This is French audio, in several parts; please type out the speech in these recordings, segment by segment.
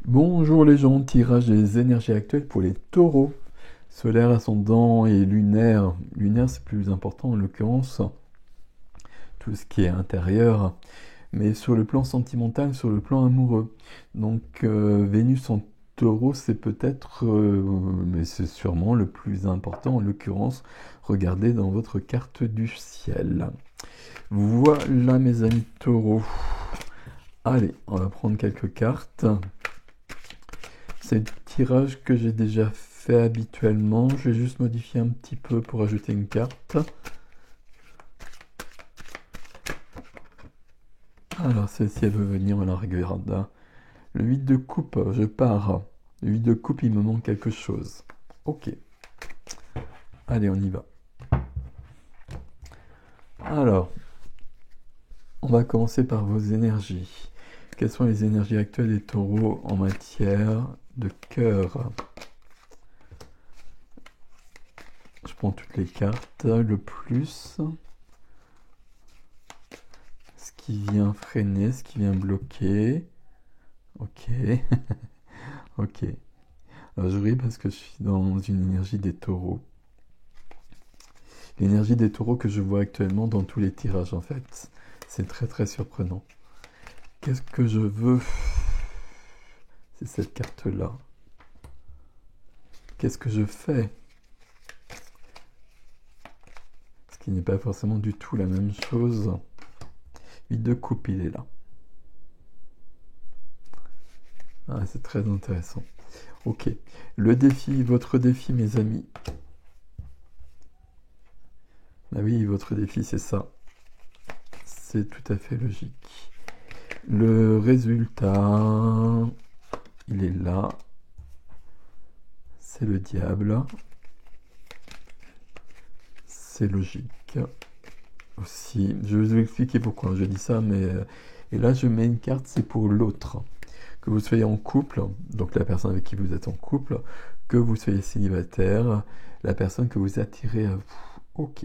Bonjour les gens, tirage des énergies actuelles pour les taureaux. Solaire, ascendant et lunaire. Lunaire, c'est plus important en l'occurrence, tout ce qui est intérieur, mais sur le plan sentimental, sur le plan amoureux. Donc Vénus en taureau, c'est peut-être, mais c'est sûrement le plus important en l'occurrence. Regardez dans votre carte du ciel. Voilà mes amis taureaux. Allez, on va prendre quelques cartes. C'est le tirage que j'ai déjà fait habituellement. Je vais juste modifier un petit peu pour ajouter une carte. Alors celle-ci, elle veut venir, on la regarde. Le 8 de coupe, je pars. Le 8 de coupe, il me manque quelque chose. Ok. Allez, on y va. Alors, on va commencer par vos énergies. Quelles sont les énergies actuelles des taureaux en matière de cœur? Je prends toutes les cartes. Le plus, ce qui vient freiner, ce qui vient bloquer. Ok. Ok. Alors je ris parce que je suis dans une énergie des taureaux. L'énergie des taureaux que je vois actuellement dans tous les tirages en fait. C'est très très surprenant. Qu'est-ce que je veux? C'est cette carte-là. Qu'est-ce que je fais? Ce qui n'est pas forcément du tout la même chose. 8 de coupe, il est là. Ah, c'est très intéressant. Ok. Le défi, votre défi, mes amis. Ah oui, votre défi, c'est ça. C'est tout à fait logique. Le résultat, il est là. C'est le diable. C'est logique aussi. Je vais vous expliquer pourquoi je dis ça, mais et là je mets une carte, c'est pour l'autre. Que vous soyez en couple, donc la personne avec qui vous êtes en couple, que vous soyez célibataire, la personne que vous attirez à vous. Ok.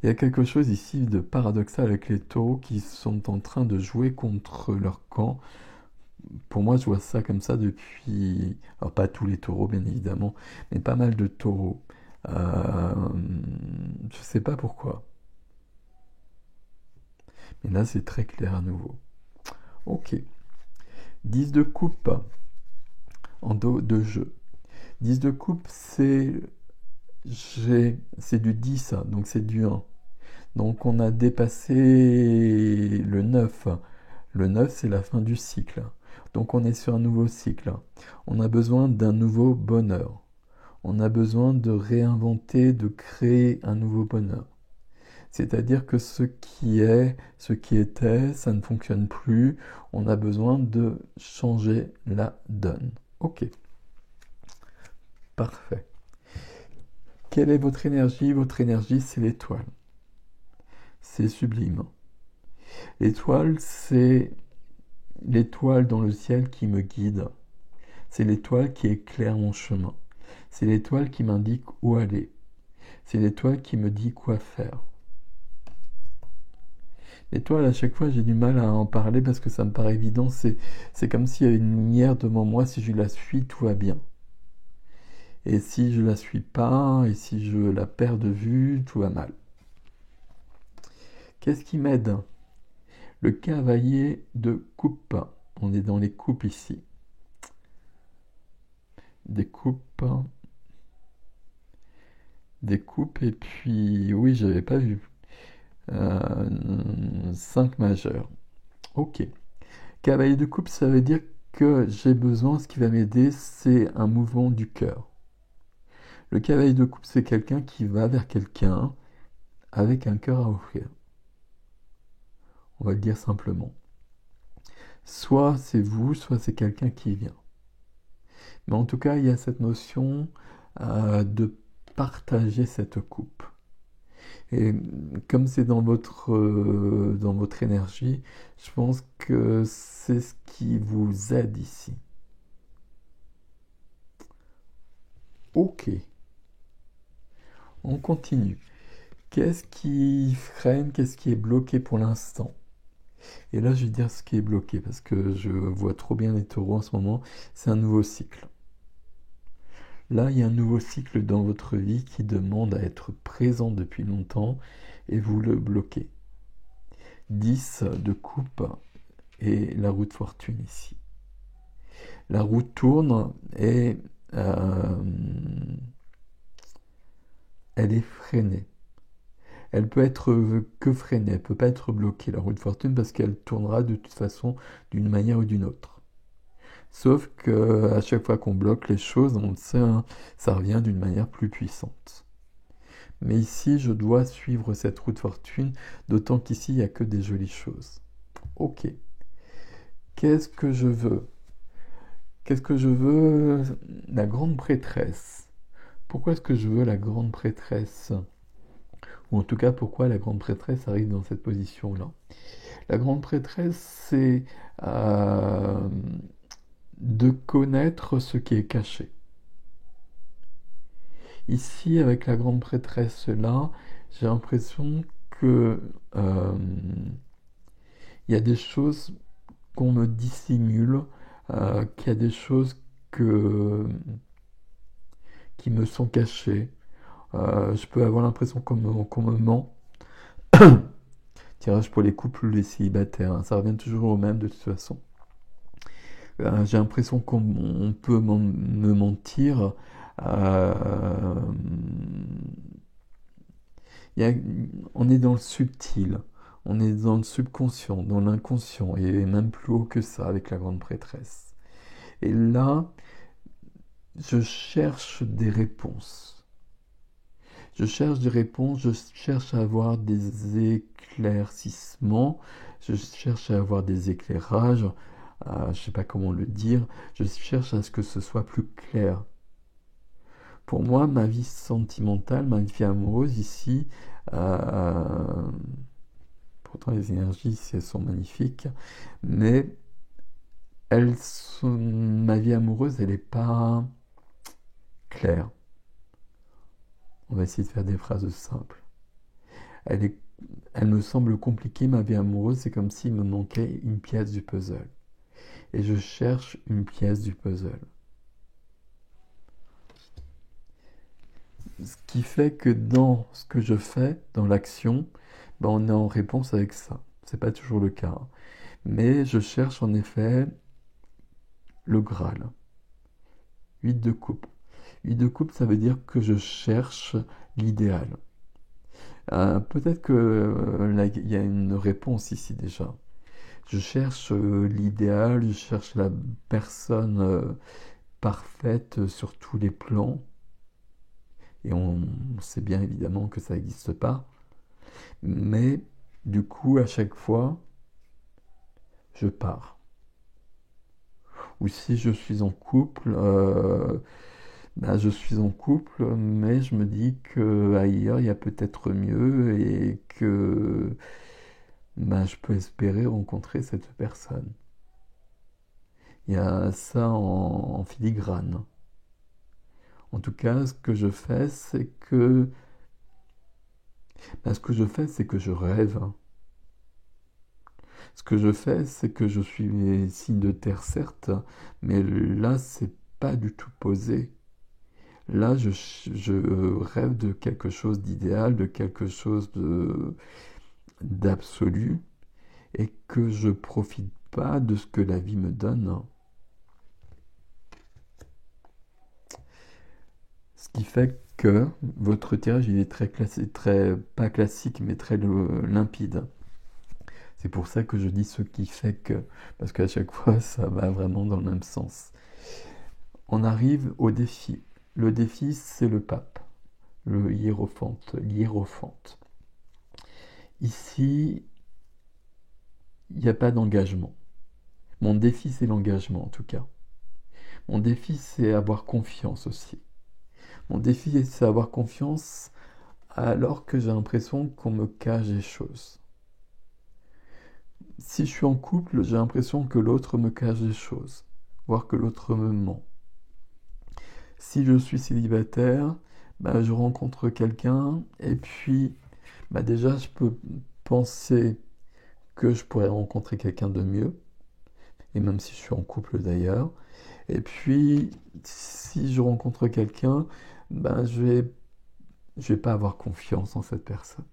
Il y a quelque chose ici de paradoxal avec les taureaux qui sont en train de jouer contre leur camp. Pour moi, je vois ça comme ça depuis... Alors pas tous les taureaux, bien évidemment, mais pas mal de taureaux. Je sais pas pourquoi. Mais là, c'est très clair à nouveau. Ok. 10 de coupe en dos de jeu. 10 de coupe, c'est du 10, donc c'est du 1. Donc on a dépassé le 9. Le 9, c'est la fin du cycle. Donc on est sur un nouveau cycle. On a besoin d'un nouveau bonheur. On a besoin de réinventer, de créer un nouveau bonheur. C'est-à-dire que ce qui est, ce qui était, ça ne fonctionne plus. On a besoin de changer la donne. Ok, parfait. Quelle est votre énergie? Votre énergie, c'est l'étoile. C'est sublime. L'étoile, c'est l'étoile dans le ciel qui me guide. C'est l'étoile qui éclaire mon chemin. C'est l'étoile qui m'indique où aller. C'est l'étoile qui me dit quoi faire. L'étoile, à chaque fois, j'ai du mal à en parler parce que ça me paraît évident. C'est comme s'il y avait une lumière devant moi. Si je la suis, tout va bien. Et si je la suis pas, et si je la perds de vue, tout va mal. Qu'est-ce qui m'aide? Le cavalier de coupe. On est dans les coupes ici. Des coupes. Des coupes, et puis... Oui, j'avais pas vu. 5 majeurs. Ok. Cavalier de coupe, ça veut dire que j'ai besoin, ce qui va m'aider, c'est un mouvement du cœur. Le cavalier de coupe, c'est quelqu'un qui va vers quelqu'un avec un cœur à offrir. On va le dire simplement. Soit c'est vous, soit c'est quelqu'un qui vient. Mais en tout cas, il y a cette notion de partager cette coupe. Et comme c'est dans votre énergie, je pense que c'est ce qui vous aide ici. Ok, on continue. Qu'est-ce qui freine, qu'est-ce qui est bloqué pour l'instant? Et là, je vais dire ce qui est bloqué, parce que je vois trop bien les taureaux en ce moment. C'est un nouveau cycle. Là, il y a un nouveau cycle dans votre vie qui demande à être présent depuis longtemps et vous le bloquez. 10 de coupe et la roue de fortune ici. La roue tourne et elle est freinée. Elle peut être que freinée, elle peut pas être bloquée, la roue de fortune, parce qu'elle tournera de toute façon d'une manière ou d'une autre. Sauf que à chaque fois qu'on bloque les choses, on le sait, hein, ça revient d'une manière plus puissante. Mais ici, je dois suivre cette roue de fortune, d'autant qu'ici, il n'y a que des jolies choses. Ok. Qu'est-ce que je veux? Qu'est-ce que je veux? La grande prêtresse. Pourquoi est-ce que je veux la grande prêtresse? Ou en tout cas, pourquoi la grande prêtresse arrive dans cette position-là? La grande prêtresse, c'est de connaître ce qui est caché. Ici, avec la grande prêtresse-là, j'ai l'impression que il y a des choses qu'on me dissimule, qu'il y a des choses qui me sont cachées. Je peux avoir l'impression qu'on me ment. Tirage pour les couples ou les célibataires, hein, ça revient toujours au même de toute façon. J'ai l'impression qu'on peut me mentir. On est dans le subtil, on est dans le subconscient, dans l'inconscient, et même plus haut que ça avec la grande prêtresse. Et là, je cherche des réponses. Je cherche des réponses, je cherche à avoir des éclaircissements, je cherche à avoir des éclairages, je ne sais pas comment le dire, je cherche à ce que ce soit plus clair. Pour moi, ma vie sentimentale, ma vie amoureuse ici, pourtant les énergies ici, elles sont magnifiques, mais ma vie amoureuse, elle n'est pas claire. On va essayer de faire des phrases simples. Elle me semble compliquée, ma vie amoureuse, c'est comme s'il me manquait une pièce du puzzle. Et je cherche une pièce du puzzle. Ce qui fait que dans ce que je fais, dans l'action, ben on est en réponse avec ça. C'est pas toujours le cas. Mais je cherche en effet le Graal. 8 de coupe. 8 de coupe, ça veut dire que je cherche l'idéal. Peut-être que là, il y a une réponse ici déjà. Je cherche l'idéal, je cherche la personne parfaite sur tous les plans. Et on sait bien évidemment que ça n'existe pas. Mais du coup, à chaque fois, je pars. Ou si je suis en couple, je suis en couple, mais je me dis qu'ailleurs, il y a peut-être mieux et que je peux espérer rencontrer cette personne. Il y a ça en filigrane. En tout cas, ce que je fais, c'est que je rêve. Ce que je fais, c'est que je suis signe de terre, certes, mais là, c'est pas du tout posé. Là, je rêve de quelque chose d'idéal, de quelque chose d'absolu, et que je profite pas de ce que la vie me donne. Ce qui fait que votre tirage, il est très classique, pas classique, mais très limpide. C'est pour ça que je dis ce qui fait que, parce qu'à chaque fois, ça va vraiment dans le même sens. On arrive au défi. Le défi, c'est le pape, le hiérophante, l'hiérophante. Ici, il n'y a pas d'engagement. Mon défi, c'est l'engagement, en tout cas. Mon défi, c'est avoir confiance aussi. Mon défi, c'est avoir confiance alors que j'ai l'impression qu'on me cache des choses. Si je suis en couple, j'ai l'impression que l'autre me cache des choses, voire que l'autre me ment. Si je suis célibataire, je rencontre quelqu'un et puis déjà je peux penser que je pourrais rencontrer quelqu'un de mieux, et même si je suis en couple d'ailleurs. Et puis, si je rencontre quelqu'un, ben, je vais pas avoir confiance en cette personne.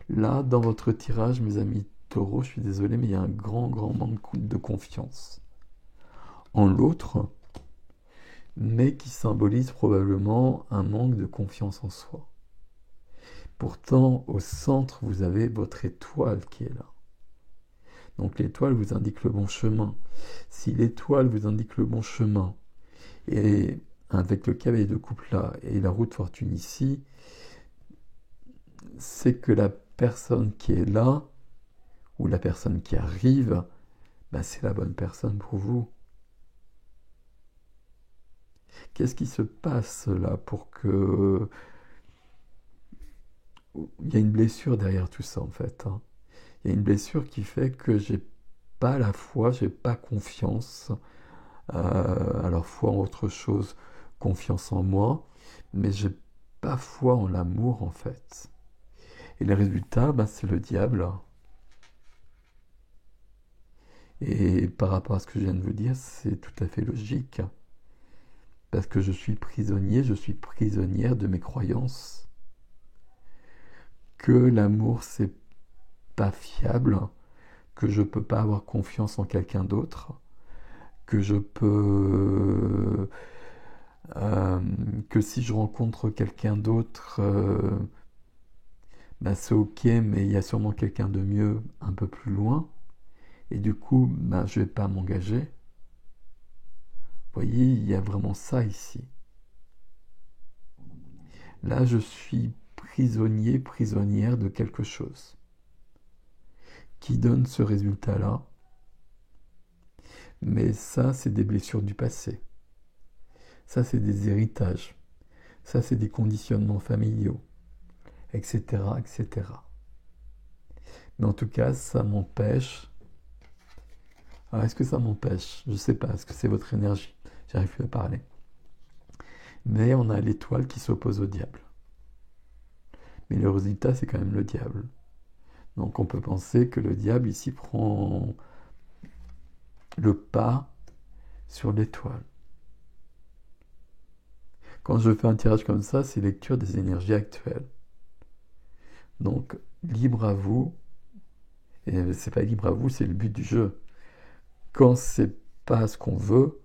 Là, dans votre tirage, mes amis taureaux, je suis désolé, mais il y a un grand, grand manque de confiance en l'autre, mais qui symbolise probablement un manque de confiance en soi. Pourtant, au centre, vous avez votre étoile qui est là. Donc l'étoile vous indique le bon chemin. Si l'étoile vous indique le bon chemin, et avec le cavalier de coupe là, et la roue de fortune ici, c'est que la personne qui est là, ou la personne qui arrive, ben c'est la bonne personne pour vous. Qu'est-ce qui se passe là pour que... Il y a une blessure derrière tout ça en fait. Il y a une blessure qui fait que j'ai pas la foi, j'ai pas confiance. Alors foi en autre chose, confiance en moi, mais j'ai pas foi en l'amour en fait. Et le résultat, ben, c'est le diable. Et par rapport à ce que je viens de vous dire, c'est tout à fait logique. Parce que je suis prisonnier, je suis prisonnière de mes croyances. Que l'amour, c'est pas fiable, que je peux pas avoir confiance en quelqu'un d'autre, que je peux... que si je rencontre quelqu'un d'autre, ben c'est ok, mais il y a sûrement quelqu'un de mieux un peu plus loin, et du coup, ben, je vais pas m'engager. Vous voyez, il y a vraiment ça ici. Là, je suis prisonnier, prisonnière de quelque chose qui donne ce résultat-là. Mais ça, c'est des blessures du passé. Ça, c'est des héritages. Ça, c'est des conditionnements familiaux, etc., etc. Mais en tout cas, ça m'empêche. Alors, est-ce que ça m'empêche? Je ne sais pas. Est-ce que c'est votre énergie? J'arrive plus à parler. Mais on a l'étoile qui s'oppose au diable. Mais le résultat, c'est quand même le diable. Donc on peut penser que le diable ici prend le pas sur l'étoile. Quand je fais un tirage comme ça, c'est lecture des énergies actuelles. Donc libre à vous, et c'est pas libre à vous, c'est le but du jeu. Quand c'est pas ce qu'on veut,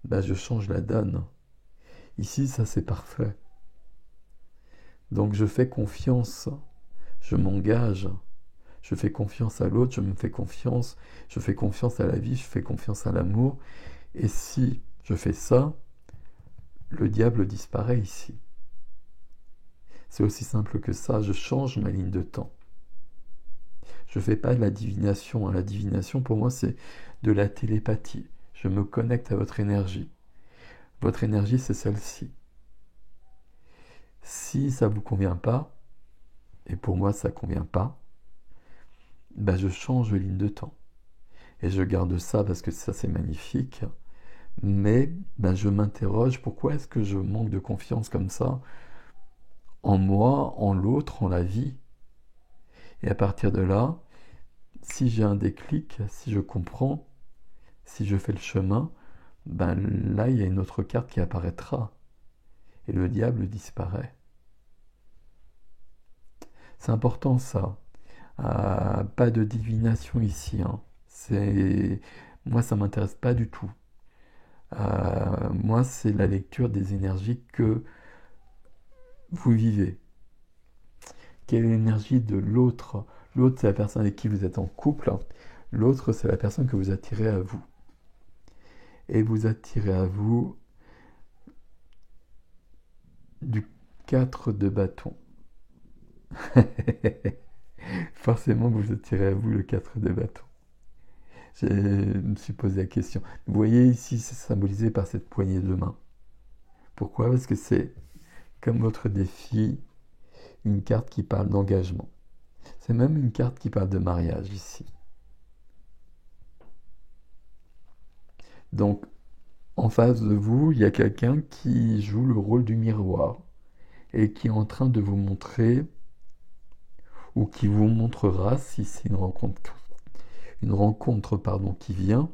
ben je change la donne. Ici, ça c'est parfait. Donc je fais confiance, je m'engage, je fais confiance à l'autre, je me fais confiance, je fais confiance à la vie, je fais confiance à l'amour. Et si je fais ça, le diable disparaît ici. C'est aussi simple que ça, je change ma ligne de temps. Je ne fais pas de la divination. La divination, pour moi, c'est de la télépathie. Je me connecte à votre énergie. Votre énergie, c'est celle-ci. Si ça ne vous convient pas, et pour moi, ça ne convient pas, ben je change de ligne de temps. Et je garde ça parce que ça, c'est magnifique. Mais ben, je m'interroge, pourquoi est-ce que je manque de confiance comme ça en moi, en l'autre, en la vie? Et à partir de là, si j'ai un déclic, si je comprends, si je fais le chemin, ben là, il y a une autre carte qui apparaîtra. Et le diable disparaît. C'est important ça. Pas de divination ici. Moi, ça m'intéresse pas du tout. Moi, c'est la lecture des énergies que vous vivez. Quelle est l'énergie de l'autre? L'autre, c'est la personne avec qui vous êtes en couple. L'autre, c'est la personne que vous attirez à vous. Et vous attirez à vous du 4 de bâton. Forcément, vous attirez à vous le 4 de bâton. Je me suis posé la question. Vous voyez ici, c'est symbolisé par cette poignée de main. Pourquoi? Parce que c'est, comme votre défi, une carte qui parle d'engagement. C'est même une carte qui parle de mariage ici. Donc, en face de vous, il y a quelqu'un qui joue le rôle du miroir et qui est en train de vous montrer ou qui vous montrera si c'est une rencontre pardon, qui vient,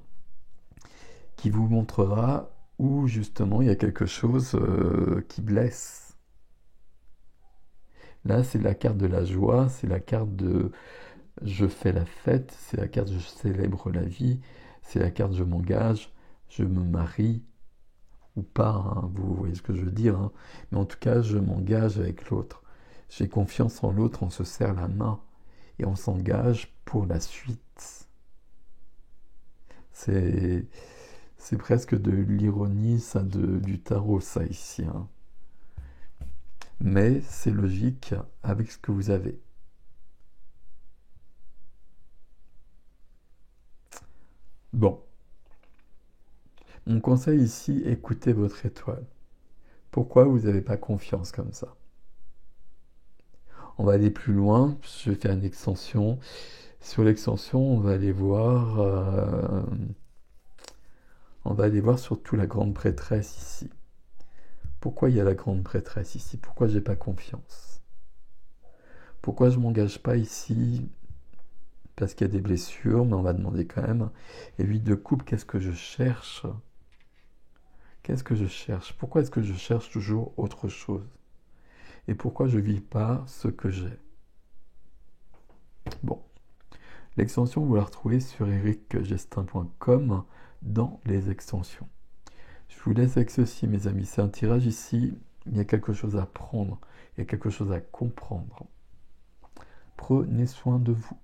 qui vous montrera où justement il y a quelque chose qui blesse. Là, c'est la carte de la joie, c'est la carte de je fais la fête, c'est la carte je célèbre la vie, c'est la carte je m'engage, je me marie, ou pas, hein, vous voyez ce que je veux dire, hein. Mais en tout cas, je m'engage avec l'autre. J'ai confiance en l'autre, on se serre la main et on s'engage pour la suite. C'est presque de l'ironie, ça, du tarot, ça, ici, hein. Mais c'est logique avec ce que vous avez. Bon, mon conseil ici, écoutez votre étoile. Pourquoi vous n'avez pas confiance comme ça? On va aller plus loin, je vais faire une extension. Sur l'extension, on va aller voir surtout la grande prêtresse ici. Pourquoi il y a la grande prêtresse ici? Pourquoi j'ai pas confiance? Pourquoi je m'engage pas ici? Parce qu'il y a des blessures, mais on va demander quand même. Et 8 de coupe, qu'est-ce que je cherche? Qu'est-ce que je cherche? Pourquoi est-ce que je cherche toujours autre chose? Et pourquoi je ne vis pas ce que j'ai? Bon, l'extension, vous la retrouvez sur ericgestin.com dans les extensions. Je vous laisse avec ceci, mes amis. C'est un tirage ici. Il y a quelque chose à prendre. Il y a quelque chose à comprendre. Prenez soin de vous.